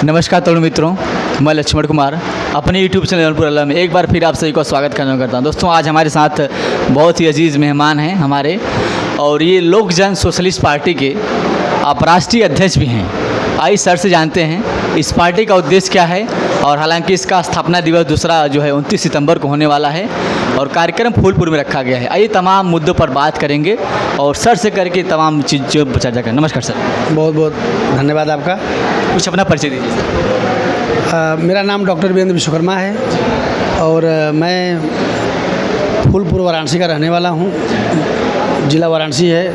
नमस्कार तरुण मित्रों, मैं लक्ष्मण कुमार अपने यूट्यूब चैनल पुरला में एक बार फिर आप सभी को स्वागत करता हूं। दोस्तों, आज हमारे साथ बहुत ही अजीज़ मेहमान हैं हमारे, और ये लोक जन सोशलिस्ट पार्टी के आप राष्ट्रीय अध्यक्ष भी हैं। आइए सर से जानते हैं इस पार्टी का उद्देश्य क्या है, और हालांकि इसका स्थापना दिवस दूसरा जो है 29 सितंबर को होने वाला है और कार्यक्रम फूलपुर में रखा गया है। आइए तमाम मुद्दों पर बात करेंगे और सर से करके तमाम चीज़ों पर चर्चा करें। नमस्कार सर। बहुत बहुत धन्यवाद आपका। कुछ अपना परिचय दीजिए सर। मेरा नाम डॉक्टर वीरेंद्र विश्वकर्मा है और मैं फूलपुर वाराणसी का रहने वाला हूँ। ज़िला वाराणसी है,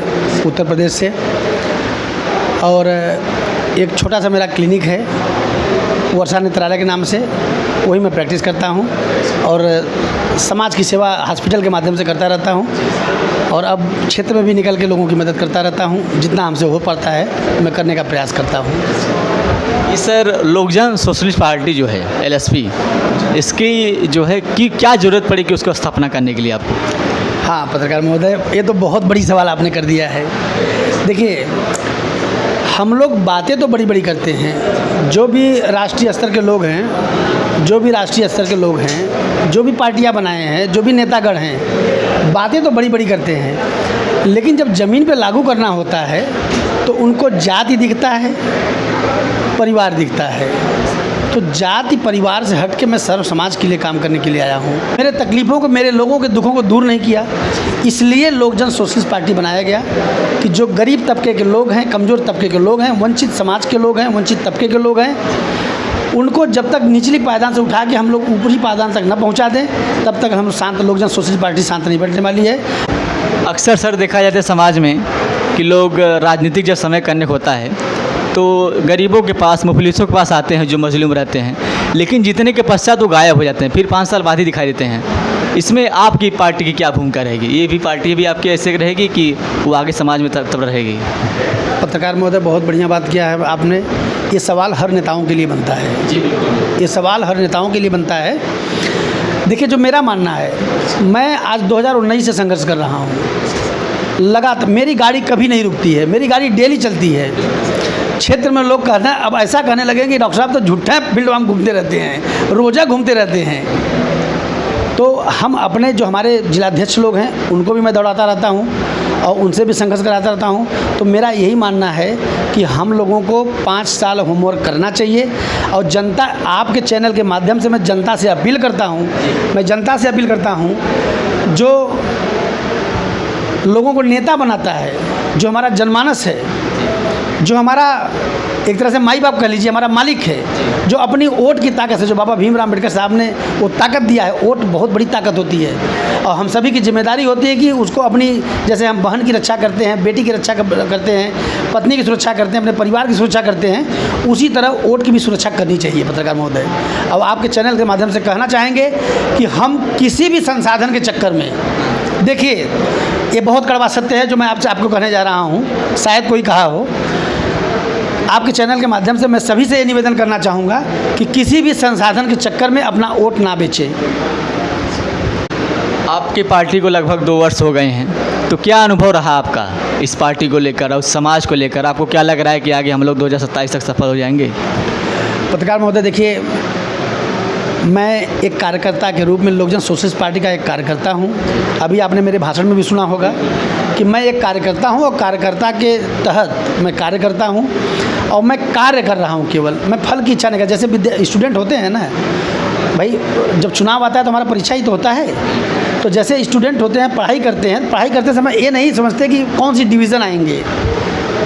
उत्तर प्रदेश से। और एक छोटा सा मेरा क्लिनिक है वर्षा नेत्रालय के नाम से, वही मैं प्रैक्टिस करता हूँ और समाज की सेवा हॉस्पिटल के माध्यम से करता रहता हूँ। और अब क्षेत्र में भी निकल के लोगों की मदद करता रहता हूँ। जितना हमसे हो पाता है मैं करने का प्रयास करता हूँ। ये सर लोक जन सोशलिस्ट पार्टी जो है LSP, इसकी जो है कि क्या ज़रूरत पड़ी कि उसको स्थापना करने के लिए आपको? हाँ पत्रकार महोदय, ये तो बहुत बड़ी सवाल आपने कर दिया है। देखिए, हम लोग बातें तो बड़ी बड़ी करते हैं। जो भी राष्ट्रीय स्तर के लोग हैं, जो भी पार्टियां बनाए हैं, जो भी नेतागण हैं, बातें तो बड़ी बड़ी करते हैं, लेकिन जब ज़मीन पे लागू करना होता है तो उनको जाति दिखता है, परिवार दिखता है। तो जाति परिवार से हट के मैं सर्व समाज के लिए काम करने के लिए आया हूँ। मेरे तकलीफ़ों को, मेरे लोगों के दुखों को दूर नहीं किया, इसलिए लोक जन सोशलिस्ट पार्टी बनाया गया कि जो गरीब तबके के लोग हैं, कमज़ोर तबके के लोग हैं, वंचित समाज के लोग हैं, वंचित तबके के लोग हैं, उनको जब तक निचली पायदान से उठा के हम लोग ऊपरी पायदान तक न पहुँचा दें, तब तक हम शांत लोक जन सोशलिस्ट पार्टी शांत नहीं बैठने वाली है। अक्सर सर देखा जाता है समाज में कि लोग राजनीतिक जब समय करने को होता है तो गरीबों के पास, मुफलिसों के पास आते हैं जो मजलूम रहते हैं, लेकिन जीतने के पश्चात वो गायब हो जाते हैं, फिर 5 साल बाद ही दिखाई देते हैं। इसमें आपकी पार्टी की क्या भूमिका रहेगी? ये भी पार्टी भी आपकी ऐसे रहेगी कि वो आगे समाज में तब रहेगी? पत्रकार महोदय, बहुत बढ़िया बात किया है आपने। ये सवाल हर नेताओं के लिए बनता है। जी बिल्कुल, ये सवाल हर नेताओं के लिए बनता है। देखिए, जो मेरा मानना है, मैं आज 2019 से संघर्ष कर रहा हूँ लगातार। मेरी गाड़ी कभी नहीं रुकती है, मेरी गाड़ी डेली चलती है। क्षेत्र में लोग कहना अब ऐसा कहने लगे कि डॉक्टर साहब तो झूठा फील्ड में घूमते रहते हैं, रोज़ा घूमते रहते हैं। तो हम अपने जो हमारे जिलाध्यक्ष लोग हैं उनको भी मैं दौड़ाता रहता हूँ और उनसे भी संघर्ष कराता रहता हूँ। तो मेरा यही मानना है कि हम लोगों को 5 साल होमवर्क करना चाहिए। और जनता, आपके चैनल के माध्यम से मैं जनता से अपील करता हूँ, जो लोगों को नेता बनाता है, जो हमारा जनमानस है, जो हमारा एक तरह से माई बाप कह लीजिए, हमारा मालिक है, जो अपनी वोट की ताकत से, जो बाबा भीमराव अम्बेडकर साहब ने वो ताकत दिया है, वोट बहुत बड़ी ताकत होती है। और हम सभी की जिम्मेदारी होती है कि उसको अपनी, जैसे हम बहन की रक्षा करते हैं, बेटी की रक्षा करते हैं, पत्नी की सुरक्षा करते हैं, अपने परिवार की सुरक्षा करते हैं, उसी तरह वोट की भी सुरक्षा करनी चाहिए। पत्रकार महोदय, अब आपके चैनल के माध्यम से कहना चाहेंगे कि हम किसी भी संसाधन के चक्कर में, देखिए ये बहुत कड़वा सत्य है जो मैं आपको कहने जा रहा हूँ, शायद कोई कहा हो। आपके चैनल के माध्यम से मैं सभी से ये निवेदन करना चाहूँगा कि किसी भी संसाधन के चक्कर में अपना वोट ना बेचें। आपकी पार्टी को लगभग 2 वर्ष हो गए हैं, तो क्या अनुभव रहा आपका इस पार्टी को लेकर और समाज को लेकर? आपको क्या लग रहा है कि आगे हम लोग 2027 तक सफल हो जाएंगे? पत्रकार महोदय, देखिए, मैं एक कार्यकर्ता के रूप में लोक जन सोशलिस्ट पार्टी का एक कार्यकर्ता हूं। अभी आपने मेरे भाषण में भी सुना होगा कि मैं एक कार्यकर्ता हूं और कार्यकर्ता के तहत मैं कार्य करता हूं और मैं कार्य कर रहा हूं। केवल मैं फल की इच्छा नहीं कर, जैसे स्टूडेंट होते हैं ना भाई, जब चुनाव आता है तो हमारा परीक्षा ही तो होता है। तो जैसे स्टूडेंट होते हैं, पढ़ाई करते हैं, पढ़ाई करते समय ये नहीं समझते कि कौन सी डिवीज़न आएंगे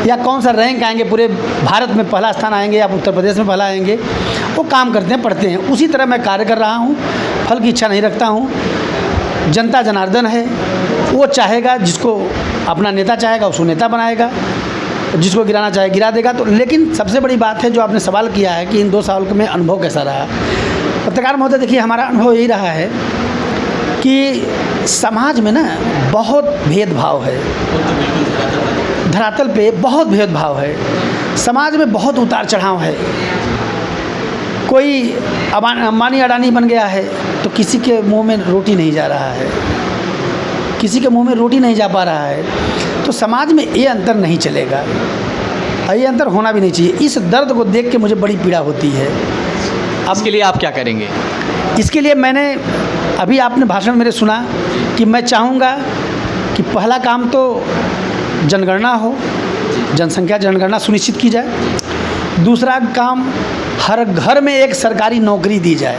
या कौन सा रैंक आएंगे, पूरे भारत में पहला स्थान आएंगे या उत्तर प्रदेश में पहला आएंगे। वो काम करते हैं, पढ़ते हैं। उसी तरह मैं कार्य कर रहा हूँ, फल की इच्छा नहीं रखता हूँ। जनता जनार्दन है, वो चाहेगा, जिसको अपना नेता चाहेगा उसको नेता बनाएगा, जिसको गिराना चाहे गिरा देगा। तो लेकिन सबसे बड़ी बात है जो आपने सवाल किया है कि इन 2 साल में अनुभव कैसा रहा। पत्रकार महोदय, देखिए, हमारा अनुभव यही रहा है कि समाज में ना बहुत भेदभाव है, धरातल पे बहुत भेदभाव है, समाज में बहुत उतार चढ़ाव है। कोई अंबानी अडानी बन गया है तो किसी के मुंह में रोटी नहीं जा रहा है, किसी के मुंह में रोटी नहीं जा पा रहा है। तो समाज में ये अंतर नहीं चलेगा। और ये अंतर होना भी नहीं चाहिए। इस दर्द को देख के मुझे बड़ी पीड़ा होती है। अब इसके लिए आप क्या करेंगे? इसके लिए मैंने अभी आपने भाषण मेरे सुना कि मैं चाहूँगा कि पहला काम तो जनगणना हो, जनसंख्या जनगणना सुनिश्चित की जाए। दूसरा काम, हर घर में एक सरकारी नौकरी दी जाए।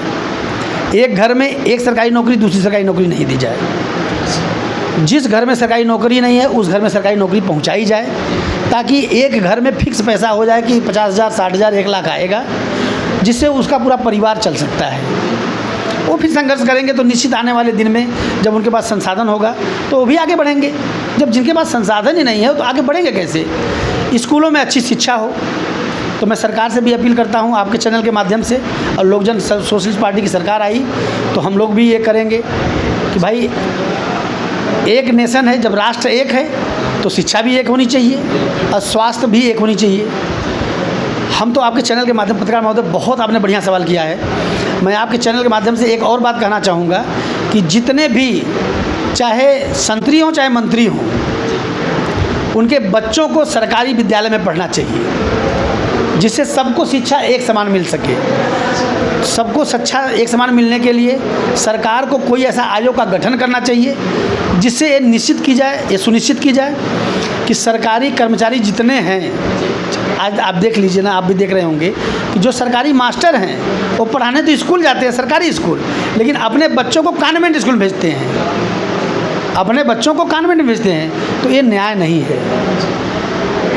एक घर में एक सरकारी नौकरी, दूसरी सरकारी नौकरी नहीं दी जाए। जिस घर में सरकारी नौकरी नहीं है उस घर में सरकारी नौकरी पहुंचाई जाए, ताकि एक घर में फिक्स पैसा हो जाए कि 50,000, 60,000, 1 लाख आएगा, जिससे उसका पूरा परिवार चल सकता है। वो फिर संघर्ष करेंगे तो निश्चित आने वाले दिन में जब उनके पास संसाधन होगा तो वो भी आगे बढ़ेंगे। जब जिनके पास संसाधन ही नहीं है तो आगे बढ़ेंगे कैसे? स्कूलों में अच्छी शिक्षा हो। तो मैं सरकार से भी अपील करता हूं आपके चैनल के माध्यम से, और लोकजन सोशलिस्ट पार्टी की सरकार आई तो हम लोग भी ये करेंगे कि भाई एक नेशन है, जब राष्ट्र एक है तो शिक्षा भी एक होनी चाहिए और स्वास्थ्य भी एक होनी चाहिए। हम तो आपके चैनल के माध्यम, पत्रकार महोदय बहुत आपने बढ़िया सवाल किया है। मैं आपके चैनल के माध्यम से एक और बात कहना चाहूँगा कि जितने भी चाहे संतरी हों चाहे मंत्री हों, उनके बच्चों को सरकारी विद्यालय में पढ़ना चाहिए, जिससे सबको शिक्षा एक समान मिल सके। सबको शिक्षा एक समान मिलने के लिए सरकार को कोई ऐसा आयोग का गठन करना चाहिए जिससे ये निश्चित की जाए, ये सुनिश्चित की जाए कि सरकारी कर्मचारी जितने हैं, आज आप देख लीजिए ना, आप भी देख रहे होंगे कि जो सरकारी मास्टर हैं वो पढ़ाने तो स्कूल जाते हैं, सरकारी स्कूल, लेकिन अपने बच्चों को कॉन्वेंट स्कूल भेजते हैं, अपने बच्चों को कॉन्वेंट में भेजते हैं। तो ये न्याय नहीं है।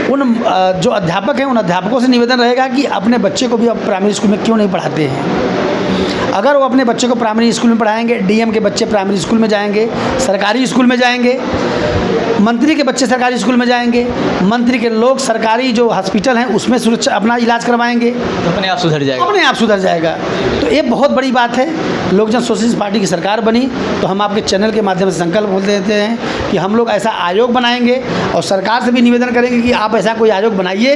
उन जो अध्यापक हैं उन अध्यापकों से निवेदन रहेगा कि अपने बच्चे को भी अब प्राइमरी स्कूल में क्यों नहीं पढ़ाते हैं। अगर वो अपने बच्चे को प्राइमरी स्कूल में पढ़ाएंगे, डीएम के बच्चे प्राइमरी स्कूल में जाएंगे, सरकारी स्कूल में जाएंगे, मंत्री के बच्चे सरकारी स्कूल में जाएंगे, मंत्री के लोग सरकारी जो हॉस्पिटल हैं उसमें सुरक्षा अपना इलाज करवाएंगे, तो अपने आप सुधर जाएगा, अपने आप सुधर जाएगा। तो ये बहुत बड़ी बात है। लोकजन सोशलिस्ट पार्टी की सरकार बनी तो हम आपके चैनल के माध्यम से संकल्प बोल देते हैं कि हम लोग ऐसा आयोग बनाएंगे और सरकार से भी निवेदन करेंगे कि आप ऐसा कोई आयोग बनाइए।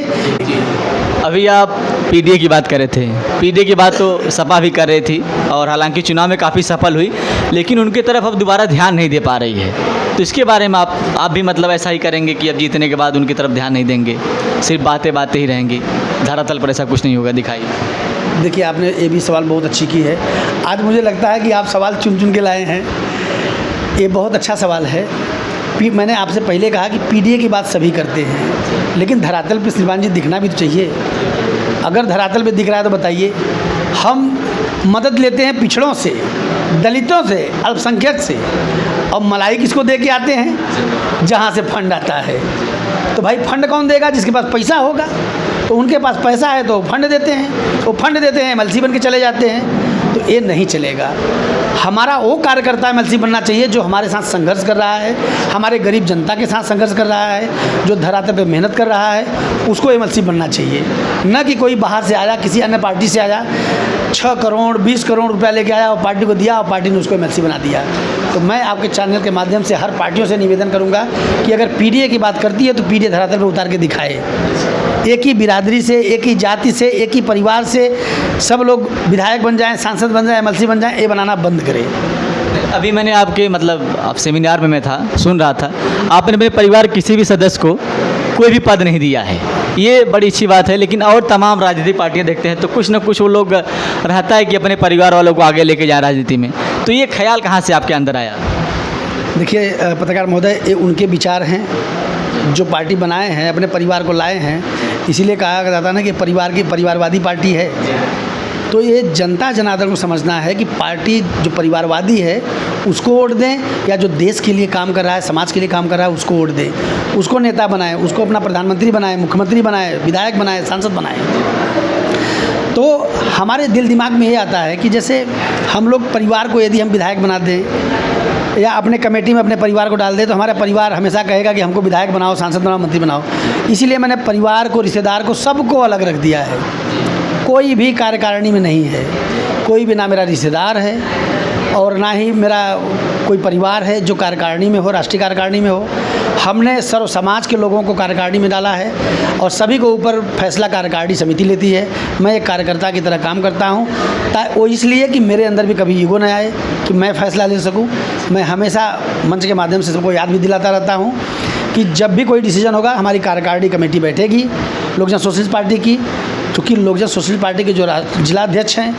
अभी आप पीडीए की बात कर रहे थे, पीडीए की बात तो सपा भी कर रही थी और हालांकि चुनाव में काफ़ी सफल हुई, लेकिन उनकी तरफ अब दोबारा ध्यान नहीं दे पा रही है। तो इसके बारे में आप भी मतलब ऐसा ही करेंगे कि अब जीतने के बाद उनकी तरफ ध्यान नहीं देंगे, सिर्फ बातें बातें ही रहेंगी, धरातल पर ऐसा कुछ नहीं होगा? दिखाइए। देखिए, आपने ये भी सवाल बहुत अच्छी की है। आज मुझे लगता है कि आप सवाल चुन चुन के लाए हैं। ये बहुत अच्छा सवाल है। मैंने आपसे पहले कहा कि पीडीए की बात सभी करते हैं, लेकिन धरातल पे श्रीमान जी दिखना भी तो चाहिए। अगर धरातल पे दिख रहा है तो बताइए। हम मदद लेते हैं पिछड़ों से, दलितों से, अल्पसंख्यक से, और मलाई किसको दे के आते हैं? जहाँ से फंड आता है। तो भाई फंड कौन देगा? जिसके पास पैसा होगा। तो उनके पास पैसा है तो फंड देते हैं, वो फंड देते हैं, एमएलसी बन के चले जाते हैं। तो ये नहीं चलेगा। हमारा वो कार्यकर्ता एमएलसी बनना चाहिए जो हमारे साथ संघर्ष कर रहा है, हमारे गरीब जनता के साथ संघर्ष कर रहा है, जो धरातल पे मेहनत कर रहा है, उसको एमएलसी बनना चाहिए। न कि कोई बाहर से आया, किसी अन्य पार्टी से आया, 6 करोड़ 20 करोड़ रुपया लेके आया और पार्टी को दिया और पार्टी ने उसको एमएलसी बना दिया। तो मैं आपके चैनल के माध्यम से हर पार्टियों से निवेदन करूँगा कि अगर पीडीए की बात करती है तो पीडीए धरातल पर उतार के दिखाए। एक ही बिरादरी से, एक ही जाति से, एक ही परिवार से सब लोग विधायक बन जाएं, सांसद बन जाएं, एमएलसी बन जाएं, ये बनाना बंद करें। अभी मैंने आपके मतलब आप सेमिनार में मैं था, सुन रहा था, आपने मेरे परिवार किसी भी सदस्य को कोई भी पद नहीं दिया है। ये बड़ी अच्छी बात है। लेकिन और तमाम राजनीतिक पार्टियां देखते हैं तो कुछ न कुछ वो लोग रहता है कि अपने परिवार वालों को आगे लेके जाए राजनीति में। तो ये ख्याल कहाँ से आपके अंदर आया? देखिए पत्रकार महोदय, ये उनके विचार हैं जो पार्टी बनाए हैं, अपने परिवार को लाए हैं। इसीलिए कहा जाता है ना कि परिवारवादी पार्टी है। तो ये जनता जनार्दन को समझना है कि पार्टी जो परिवारवादी है उसको वोट दें, या जो देश के लिए काम कर रहा है, समाज के लिए काम कर रहा है, उसको वोट दें, उसको नेता बनाएं, उसको अपना प्रधानमंत्री बनाएं, मुख्यमंत्री बनाएं, विधायक बनाएं, सांसद बनाएं। तो हमारे दिल दिमाग में ये आता है कि जैसे हम लोग परिवार को यदि हम विधायक बना दें या अपने कमेटी में अपने परिवार को डाल दें तो हमारा परिवार हमेशा कहेगा कि हमको विधायक बनाओ, सांसद बनाओ, मंत्री बनाओ। इसीलिए मैंने परिवार को, रिश्तेदार को, सबको अलग रख दिया है। कोई भी कार्यकारिणी में नहीं है, कोई भी ना मेरा रिश्तेदार है और ना ही मेरा कोई परिवार है जो कार्यकारिणी में हो, राष्ट्रीय कार्यकारिणी में हो। हमने सर्व समाज के लोगों को कार्यकारिणी में डाला है और सभी को ऊपर फैसला कार्यकारिणी समिति लेती है। मैं एक कार्यकर्ता की तरह काम करता हूँ, वो इसलिए कि मेरे अंदर भी कभी ईगो न आए कि मैं फैसला ले सकूँ। मैं हमेशा मंच के माध्यम से सबको याद भी दिलाता रहता हूँ कि जब भी कोई डिसीजन होगा हमारी कार्यकारिणी कमेटी बैठेगी लोक जन सोशलिस्ट पार्टी की, क्योंकि लोक जन सोशलिस्ट पार्टी के जो जिला अध्यक्ष हैं,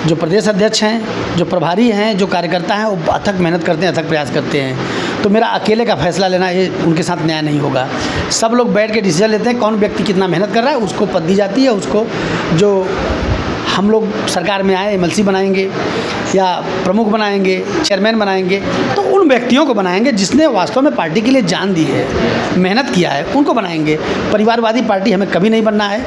जो प्रदेश अध्यक्ष हैं, जो प्रभारी हैं, जो कार्यकर्ता हैं, वो अथक मेहनत करते हैं, अथक प्रयास करते हैं। तो मेरा अकेले का फैसला लेना ये उनके साथ न्याय नहीं होगा। सब लोग बैठ के डिसीजन लेते हैं, कौन व्यक्ति कितना मेहनत कर रहा है उसको पद दी जाती है। उसको जो हम लोग सरकार में आए एमएलसी बनाएंगे या प्रमुख बनाएंगे, चेयरमैन बनाएंगे, तो उन व्यक्तियों को बनाएंगे जिसने वास्तव में पार्टी के लिए जान दी है, मेहनत किया है, उनको बनाएंगे। परिवारवादी पार्टी हमें कभी नहीं बनना है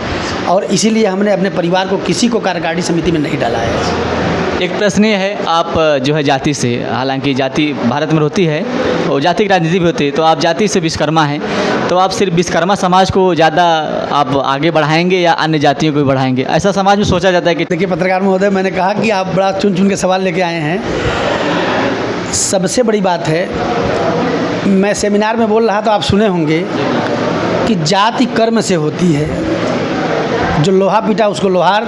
और इसीलिए हमने अपने परिवार को किसी को कार्यकारिणी समिति में नहीं डाला है। एक प्रश्न ये है, आप जो है जाति से, हालांकि जाति भारत में होती है और जाति की राजनीति भी होती है, तो आप जाति से विश्वकर्मा हैं, तो आप सिर्फ विश्वकर्मा समाज को ज़्यादा आप आगे बढ़ाएंगे या अन्य जातियों को भी बढ़ाएंगे? ऐसा समाज में सोचा जाता है कि देखिए पत्रकार महोदय, मैंने कहा कि आप बड़ा चुन चुन के सवाल लेके आए हैं। सबसे बड़ी बात है, मैं सेमिनार में बोल रहा तो आप सुने होंगे कि जाति कर्म से होती है। जो लोहा पीटा उसको लोहार,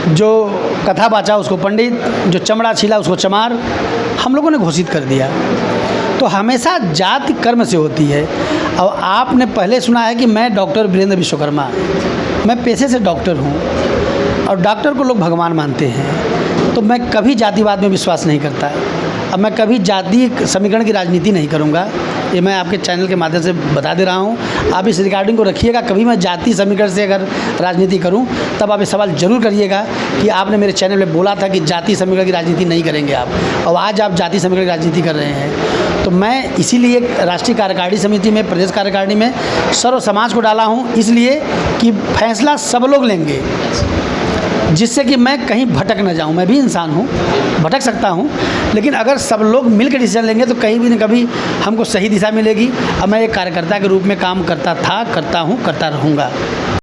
जो कथा बाचा उसको पंडित, जो चमड़ा छीला उसको चमार, हम लोगों ने घोषित कर दिया। तो हमेशा जाति कर्म से होती है। और आपने पहले सुना है कि मैं डॉक्टर वीरेंद्र विश्वकर्मा, मैं पेशे से डॉक्टर हूँ और डॉक्टर को लोग भगवान मानते हैं। तो मैं कभी जातिवाद में विश्वास नहीं करता। अब मैं कभी जातीय समीकरण की राजनीति नहीं करूँगा, ये मैं आपके चैनल के माध्यम से बता दे रहा हूँ। आप इस रिकॉर्डिंग को रखिएगा, कभी मैं जाति समीकरण से अगर राजनीति करूँ तब आप ये सवाल जरूर करिएगा कि आपने मेरे चैनल में बोला था कि जाति समीकरण की राजनीति नहीं करेंगे आप, और आज आप जाति समीकरण की राजनीति कर रहे हैं। तो मैं इसीलिए राष्ट्रीय कार्यकारिणी समिति में, प्रदेश कार्यकारिणी में सर्व समाज को डाला हूँ, इसलिए कि फैसला सब लोग लेंगे, जिससे कि मैं कहीं भटक न जाऊं। मैं भी इंसान हूं, भटक सकता हूं, लेकिन अगर सब लोग मिलकर डिसीजन लेंगे तो कहीं भी न कभी हमको सही दिशा मिलेगी। अब मैं एक कार्यकर्ता के रूप में काम करता था, करता हूं, करता रहूँगा।